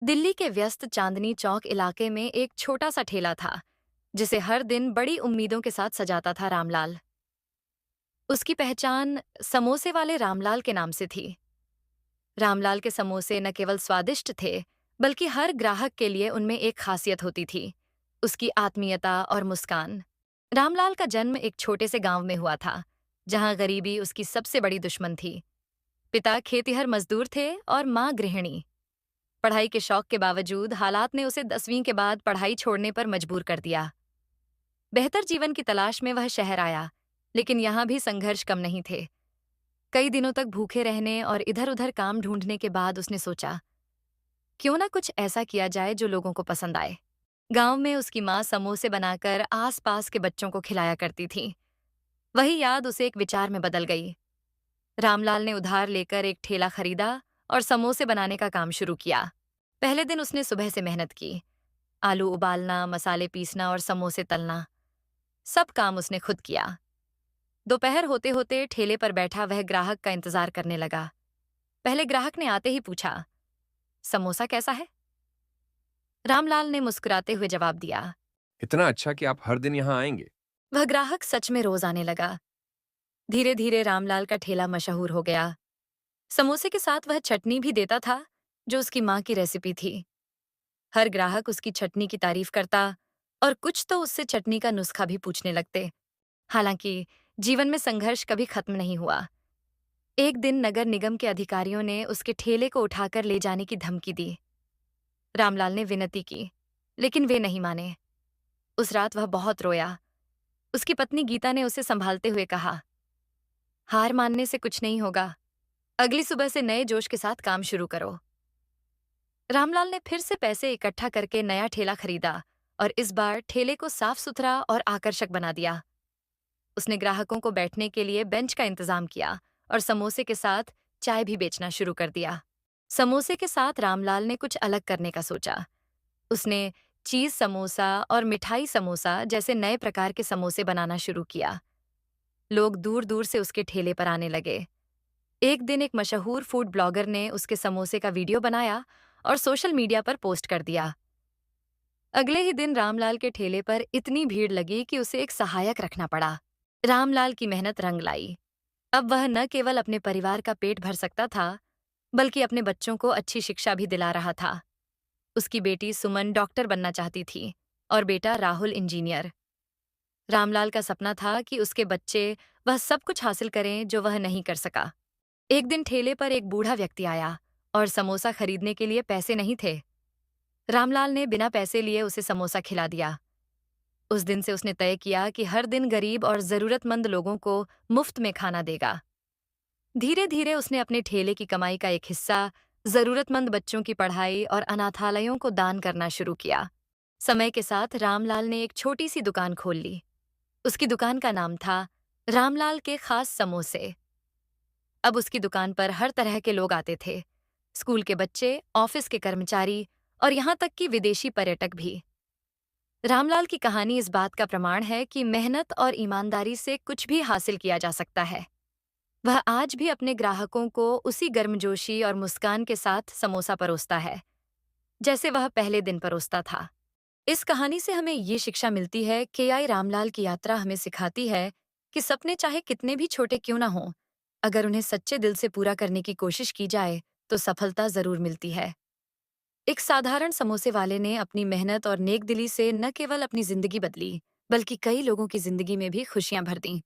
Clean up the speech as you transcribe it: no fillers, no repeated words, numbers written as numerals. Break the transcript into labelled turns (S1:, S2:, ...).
S1: दिल्ली के व्यस्त चांदनी चौक इलाके में एक छोटा सा ठेला था जिसे हर दिन बड़ी उम्मीदों के साथ सजाता था रामलाल। उसकी पहचान समोसे वाले रामलाल के नाम से थी। रामलाल के समोसे न केवल स्वादिष्ट थे, बल्कि हर ग्राहक के लिए उनमें एक खासियत होती थी, उसकी आत्मीयता और मुस्कान। रामलाल का जन्म एक छोटे से गांव में हुआ था, जहां गरीबी उसकी सबसे बड़ी दुश्मन थी। पिता खेतिहर मजदूर थे और माँ गृहिणी। पढ़ाई के शौक के बावजूद हालात ने उसे 10वीं के बाद पढ़ाई छोड़ने पर मजबूर कर दिया। बेहतर जीवन की तलाश में वह शहर आया, लेकिन यहाँ भी संघर्ष कम नहीं थे। कई दिनों तक भूखे रहने और इधर-उधर काम ढूंढने के बाद उसने सोचा, क्यों ना कुछ ऐसा किया जाए जो लोगों को पसंद आए। गांव में उसकी माँ समोसे बनाकर आस-पास के बच्चों को खिलाया करती थी। वही याद उसे एक विचार में बदल गई। रामलाल ने उधार लेकर एक ठेला खरीदा और समोसे बनाने का काम शुरू किया। पहले दिन उसने सुबह से मेहनत की। आलू उबालना, मसाले पीसना और समोसे तलना, सब काम उसने खुद किया। दोपहर होते होते ठेले पर बैठा वह ग्राहक का इंतजार करने लगा। पहले ग्राहक ने आते ही पूछा, समोसा कैसा है? रामलाल ने मुस्कुराते हुए जवाब दिया।
S2: इतना अच्छा कि आप हर दिन यहाँ आएँगे।
S1: वह ग्राहक सच में रोज आने लगा। धीरे धीरे रामलाल का ठेला मशहूर हो गया। समोसे के साथ वह चटनी भी देता था, जो उसकी माँ की रेसिपी थी। हर ग्राहक उसकी चटनी की तारीफ करता और कुछ तो उससे चटनी का नुस्खा भी पूछने लगते। हालांकि जीवन में संघर्ष कभी खत्म नहीं हुआ। एक दिन नगर निगम के अधिकारियों ने उसके ठेले को उठाकर ले जाने की धमकी दी। रामलाल ने विनती की, लेकिन वे नहीं माने। उस रात वह बहुत रोया। उसकी पत्नी गीता ने उसे संभालते हुए कहा, हार मानने से कुछ नहीं होगा। अगली सुबह से नए जोश के साथ काम शुरू करो। रामलाल ने फिर से पैसे इकट्ठा करके नया ठेला खरीदा और इस बार ठेले को साफ सुथरा और आकर्षक बना दिया। उसने ग्राहकों को बैठने के लिए बेंच का इंतजाम किया और समोसे के साथ चाय भी बेचना शुरू कर दिया। समोसे के साथ रामलाल ने कुछ अलग करने का सोचा। उसने चीज समोसा और मिठाई समोसा जैसे नए प्रकार के समोसे बनाना शुरू किया। लोग दूर दूर से उसके ठेले पर आने लगे। एक दिन एक मशहूर फूड ब्लॉगर ने उसके समोसे का वीडियो बनाया और सोशल मीडिया पर पोस्ट कर दिया। अगले ही दिन रामलाल के ठेले पर इतनी भीड़ लगी कि उसे एक सहायक रखना पड़ा। रामलाल की मेहनत रंग लाई। अब वह न केवल अपने परिवार का पेट भर सकता था, बल्कि अपने बच्चों को अच्छी शिक्षा भी दिला रहा था। उसकी बेटी सुमन डॉक्टर बनना चाहती थी और बेटा राहुल इंजीनियर। रामलाल का सपना था कि उसके बच्चे वह सब कुछ हासिल करें जो वह नहीं कर सका। एक दिन ठेले पर एक बूढ़ा व्यक्ति आया और समोसा खरीदने के लिए पैसे नहीं थे। रामलाल ने बिना पैसे लिए उसे समोसा खिला दिया। उस दिन से उसने तय किया कि हर दिन गरीब और जरूरतमंद लोगों को मुफ्त में खाना देगा। धीरे धीरे उसने अपने ठेले की कमाई का एक हिस्सा जरूरतमंद बच्चों की पढ़ाई और अनाथालयों को दान करना शुरू किया। समय के साथ रामलाल ने एक छोटी सी दुकान खोल ली। उसकी दुकान का नाम था रामलाल के खास समोसे। अब उसकी दुकान पर हर तरह के लोग आते थे, स्कूल के बच्चे, ऑफिस के कर्मचारी और यहाँ तक कि विदेशी पर्यटक भी। रामलाल की कहानी इस बात का प्रमाण है कि मेहनत और ईमानदारी से कुछ भी हासिल किया जा सकता है। वह आज भी अपने ग्राहकों को उसी गर्मजोशी और मुस्कान के साथ समोसा परोसता है, जैसे वह पहले दिन परोसता था। इस कहानी से हमें ये शिक्षा मिलती है कि रामलाल की यात्रा हमें सिखाती है कि सपने चाहे कितने भी छोटे क्यों ना हों, अगर उन्हें सच्चे दिल से पूरा करने की कोशिश की जाए, तो सफलता जरूर मिलती है। एक साधारण समोसे वाले ने अपनी मेहनत और नेकदिली से न केवल अपनी जिंदगी बदली, बल्कि कई लोगों की जिंदगी में भी खुशियां भर दी।